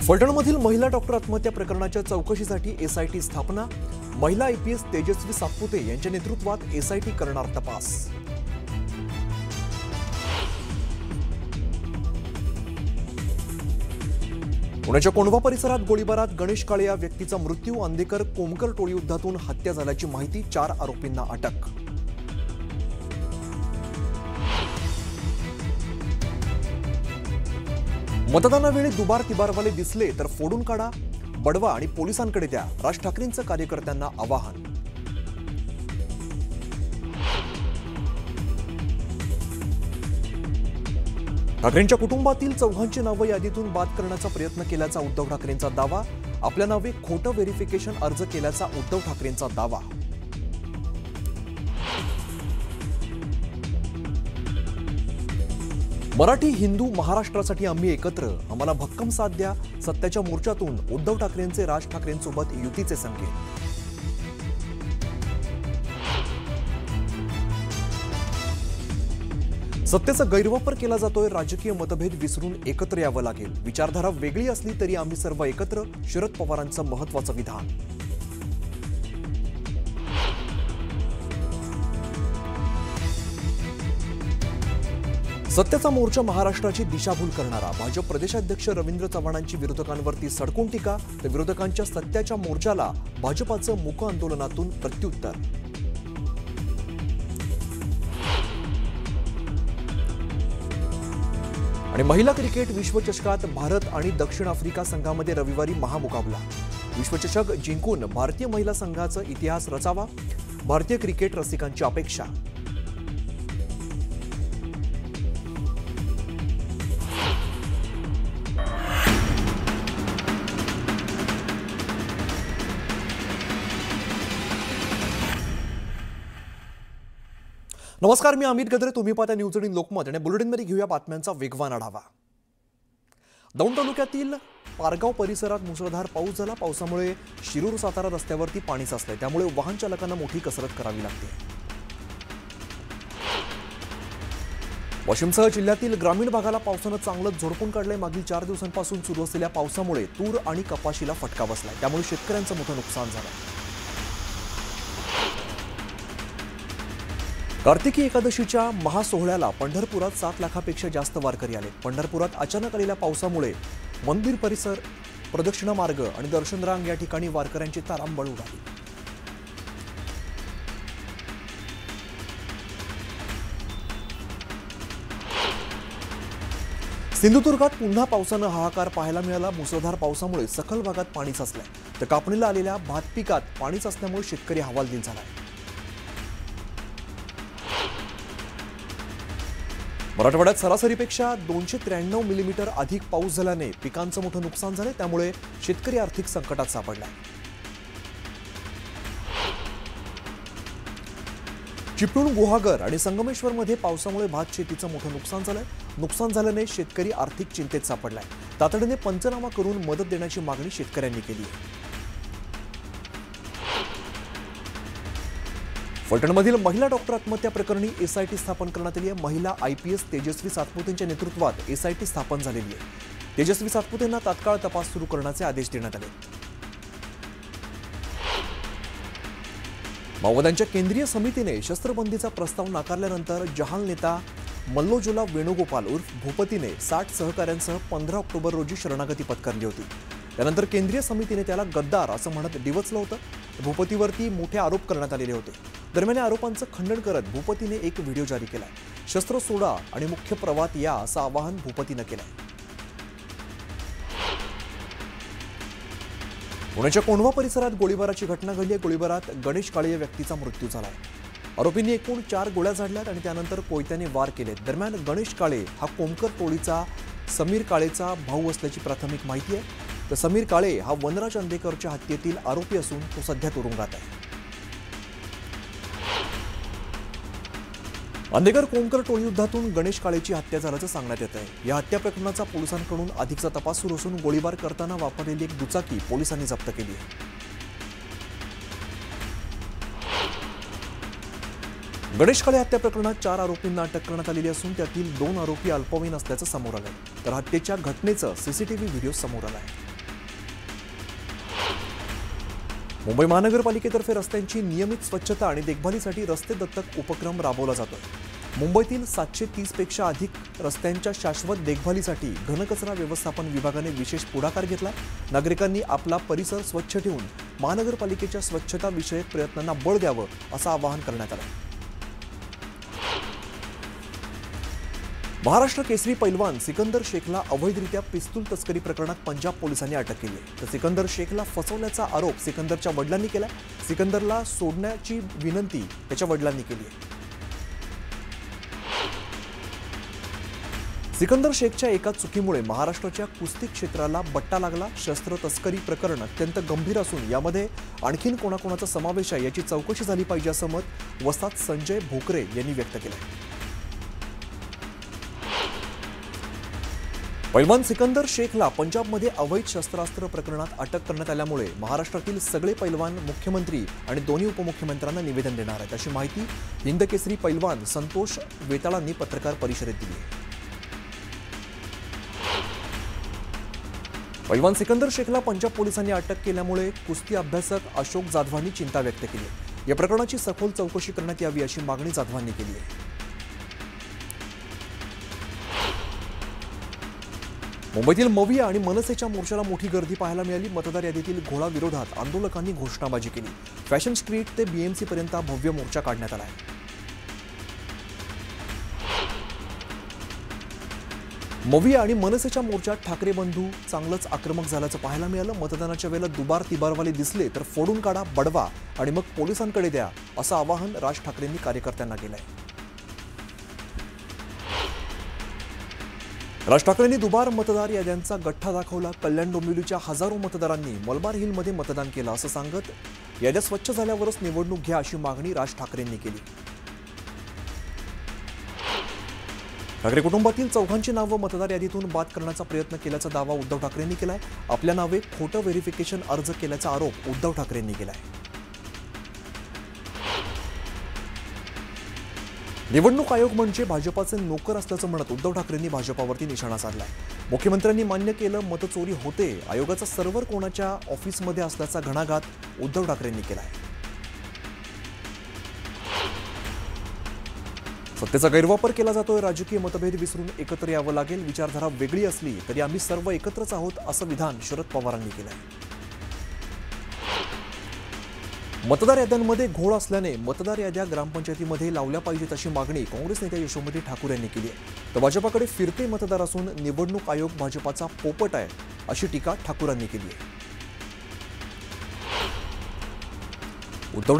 फलटणमधील महिला डॉक्टर आत्महत्या प्रकरणाच्या चौकशीसाठी एसआयटी स्थापना। महिला आयपीएस तेजस्वी सातपुते यांच्या नेतृत्वात एसआयटी करणार तपास। पुण्याच्या कोंढवा परिसरात गोळीबारात गणेश काळे या व्यक्तीचा मृत्यू। अंधेकर कोमकर टोळी युद्धातून हत्या झाल्याची माहिती। 4 आरोपींना अटक। मतदानावेळी दुबार तिबारवाले दिसले तर फोडून काढा, बडवा आणि पोलिसांकडे द्या, राज ठाकरेंचं कार्यकर्त्यांना आवाहन। ठाकरेंच्या कुटुंबातील चौघांची नावं यादीतून बाद करण्याचा प्रयत्न केल्याचा उद्धव ठाकरेंचा दावा। आपल्या नावे खोटं व्हेरिफिकेशन अर्ज केल्याचा उद्धव ठाकरेंचा दावा। मराठी हिंदू महाराष्ट्रासाठी आम्ही एकत्र, आम्हाला भक्कम साथ द्या। सत्याच्या मोर्चातून उद्धव ठाकरेंचे राज ठाकरेंसोबत युतीचे संकेत। सत्तेचा गैरवापर केला जातोय, राजकीय मतभेद विसरून एकत्र यावं लागेल। विचारधारा वेगळी असली तरी आम्ही सर्व एकत्र, शरद पवारांचं महत्त्वाचं विधान। सत्तेचा मोर्चा महाराष्ट्राची दिशाभूल करणारा। भाजप प्रदेशाध्यक्ष रवींद्र चव्हाणांची विरोधकांवरती सडकून टीका, तर विरोधकांच्या सत्याच्या मोर्चाला भाजपाचं मूक आंदोलनातून प्रत्युत्तर। आणि महिला क्रिकेट विश्वचषकात भारत आणि दक्षिण आफ्रिका संघामध्ये रविवारी महामुकाबला। विश्वचषक जिंकून भारतीय महिला संघाचा इतिहास रचावा, भारतीय क्रिकेट रसिकांची अपेक्षा। नमस्कार, मी अमित गद्रे, तुम्ही पाहता न्यूज 18 लोकमत आणि बुलेटिनमध्ये घेऊया बातम्यांचा वेगवान आढावा। दौंड तालुक्यातील पारगाव परिसरात मुसळधार पाऊस झाला। पावसामुळे शिरूर सातारा रस्त्यावरती पाणी साचले, त्यामुळे वाहन चालकांना मोठी कसरत करावी लागते। वाशिमसह जिल्ह्यातील ग्रामीण भागाला पावसानं चांगलंच झोडपून काढलंय। मागील 4 दिवसांपासून सुरू असलेल्या पावसामुळे तूर आणि कपाशीला फटका बसलाय, त्यामुळे शेतकऱ्यांचं मोठं नुकसान झालं। कार्तिकी एकादशीच्या महासोहळ्याला पंढरपुरात 7 लाखापेक्षा जास्त वारकरी आले। पंढरपुरात अचानक आलेल्या पावसामुळे मंदिर परिसर, प्रदक्षिणा मार्ग आणि दर्शन रांग या ठिकाणी वारकऱ्यांची तारांबळ उडाली। सिंधुदुर्गात पुन्हा पावसानं हाहाकार पाहायला मिळाला। मुसळधार पावसामुळे सखल भागात पाणी साचलंय, तर कापणीला आलेल्या भात पिकात पाणी साचल्यामुळे शेतकरी हवालदिल झालाय। मराठवाड्यात सरासरीपेक्षा 293 मिलीमीटर अधिक पाऊस झाल्याने पिकांचं मोठं नुकसान झालंय, त्यामुळे शेतकरी आर्थिक संकटात सापडलाय। चिपळूण, गुहागर आणि संगमेश्वरमध्ये पावसामुळे भात शेतीचं मोठं नुकसान झालंय। नुकसान झाल्याने शेतकरी आर्थिक चिंतेत सापडलाय। तातडीने पंचनामा करून मदत देण्याची मागणी शेतकऱ्यांनी केली आहे। फलटणमधील महिला डॉक्टर आत्महत्या प्रकरणी एसआयटी स्थापन करण्यात आली आहे। महिला आयपीएस तेजस्वी सातपुतेंच्या नेतृत्वात एसआयटी स्थापन झालेली आहे। तेजस्वी सातपुतेंना तात्काळ तपास सुरू करण्याचे आदेश देण्यात आले। माओवाद्यांच्या केंद्रीय समितीने शस्त्रबंदीचा प्रस्ताव नाकारल्यानंतर जहाल नेता मल्लोजुला वेणुगोपाल उर्फ भूपतीने 60 सहकाऱ्यांसह 15 ऑक्टोबर रोजी शरणागती पत्करली होती। त्यानंतर केंद्रीय समितीने त्याला गद्दार असं म्हणत डिवचलं होतं। भूपतीवरती मोठे आरोप करण्यात आलेले होते। दरम्यान या आरोपांचं खंडन करत भूपतीने एक व्हिडिओ जारी केलाय। शस्त्र सोडा आणि मुख्य प्रवाहात या असं आवाहन भूपतीनं केलंय। पुण्याच्या कोंढवा परिसरात गोळीबाराची घटना घडली आहे। गोळीबारात गणेश काळे या व्यक्तीचा मृत्यू झालाय। आरोपींनी एकूण 4 गोळ्या झाडल्यात आणि त्यानंतर कोयत्याने वार केले। दरम्यान गणेश काळे हा कोमकर टोळीचा समीर काळेचा भाऊ असल्याची प्राथमिक माहिती आहे। तर समीर काळे हा वनराज अंधेकरच्या हत्येतील आरोपी असून तो सध्या तुरुंगात आहे। अंधेकर कोमकर टोळी युद्धातून गणेश काळेची हत्या झाल्याचं सांगण्यात येत आहे। या हत्या प्रकरणाचा पोलिसांकडून अधिकचा तपास सुरू असून गोळीबार करताना वापरलेली एक दुचाकी पोलिसांनी जप्त केली आहे। गणेश काळे हत्या प्रकरणात 4 आरोपींना अटक करण्यात आलेली असून त्यातील 2 आरोपी अल्पवयीन असल्याचं समोर आलंय। तर हत्येच्या घटनेचं सीसीटीव्ही व्हिडिओ समोर आलाय। मुंबई महानगरपालिकेतर्फे रस्त्यांची नियमित स्वच्छता आणि देखभालीसाठी रस्ते दत्तक उपक्रम राबवला जातोय। मुंबईतील 730 पेक्षा अधिक रस्त्यांच्या शाश्वत देखभालीसाठी घनकचरा व्यवस्थापन विभागाने विशेष पुढाकार घेतला। नागरिकांनी आपला परिसर स्वच्छ ठेवून महानगरपालिकेच्या स्वच्छता विषयक प्रयत्नांना बळ द्यावं असं आवाहन करण्यात आलं। महाराष्ट्र केसरी पैलवान सिकंदर शेखला अवैधरित्या पिस्तूल तस्करी प्रकरणात पंजाब पोलिसांनी अटक केली आहे। तर सिकंदर शेखला फसवल्याचा आरोप सिकंदरच्या वडिलांनी केला। सिकंदरला सोडण्याची विनंती त्याच्या वडिलांनी केली आहे। सिकंदर शेखच्या एका चुकीमुळे महाराष्ट्राच्या कुस्ती क्षेत्राला बट्टा लागला। शस्त्र तस्करी प्रकरण अत्यंत गंभीर असून यामध्ये आणखीन कोणाकोणाचा समावेश आहे याची चौकशी झाली पाहिजे असं मत वस्ताद संजय भोकरे यांनी व्यक्त केलं। पैलवान सिकंदर शेखला पंजाबमध्ये अवैध शस्त्रास्त्र प्रकरणात अटक करण्यात आल्यामुळे महाराष्ट्रातील सगळे पैलवान मुख्यमंत्री आणि दोन्ही उपमुख्यमंत्र्यांना निवेदन देणार आहेत अशी माहिती हिंद केसरी पैलवान संतोष वेताळांनी पत्रकार परिषदेत दिली आहे। पैलवान सिकंदर शेखला पंजाब पोलिसांनी अटक केल्यामुळे कुस्ती अभ्यासक अशोक जाधवांनी चिंता व्यक्त केली आहे। या प्रकरणाची सखोल चौकशी करण्यात यावी अशी मागणी जाधवांनी केली आहे। मुंबईतील मवी आणि मनसेच्या मोर्चाला मोठी गर्दी पाहायला मिळाली। मतदार यादीतील घोळा विरोधात आंदोलकांनी घोषणाबाजी केली। फॅशन स्ट्रीट ते बीएमसी पर्यंत भव्य मोर्चा काढण्यात आला आहे। मवी आणि मनसेच्या मोर्चात ठाकरे बंधू चांगलंच आक्रमक झाल्याचं पाहायला मिळालं। मतदानाच्या वेळेला दुबार तिबारवाले दिसले तर फोडून काढा, बडवा आणि मग पोलिसांकडे द्या असं आवाहन राज ठाकरेंनी कार्यकर्त्यांना केलंय। राज ठाकरेंनी दुबार मतदार याद्यांचा गठ्ठा दाखवला। कल्याण डोंबिवलीच्या हजारो मतदारांनी मलबार हिलमध्ये मतदान केलं असं सांगत याद्या स्वच्छ झाल्यावरच निवडणूक घ्या अशी मागणी राज ठाकरेंनी केली। ठाकरे कुटुंबातील चौघांची नावं मतदार यादीतून बाद करण्याचा प्रयत्न केल्याचा दावा उद्धव ठाकरेंनी केलाय। आपल्या नावे खोटं व्हेरिफिकेशन अर्ज केल्याचा आरोप उद्धव ठाकरेंनी केलाय। निवडणूक आयोग म्हणजे भाजपाचे नोकर असल्याचं म्हणत उद्धव ठाकरेंनी भाजपावरती निशाणा साधलाय। मुख्यमंत्र्यांनी मान्य केलं मतचोरी होते, आयोगाचा सर्व्हर कोणाच्या ऑफिसमध्ये असल्याचा घणाघात उद्धव ठाकरेंनी केलाय। सत्तेचा गैरवापर केला जातोय, राजकीय मतभेद विसरून एकत्र यावं लागेल। विचारधारा वेगळी असली तरी आम्ही सर्व एकत्रच आहोत असं विधान शरद पवारांनी केलंय। मतदार याद्यांमध्ये घोळ असल्याने मतदार याद्या ग्रामपंचायतीमध्ये लावल्या पाहिजेत अशी मागणी काँग्रेस नेत्या यशोमती ठाकूर यांनी केली आहे। तर भाजपाकडे फिरते मतदार असून निवडणूक आयोग भाजपाचा पोपट आहे अशी टीका ठाकूरांनी केली आहे। उद्धव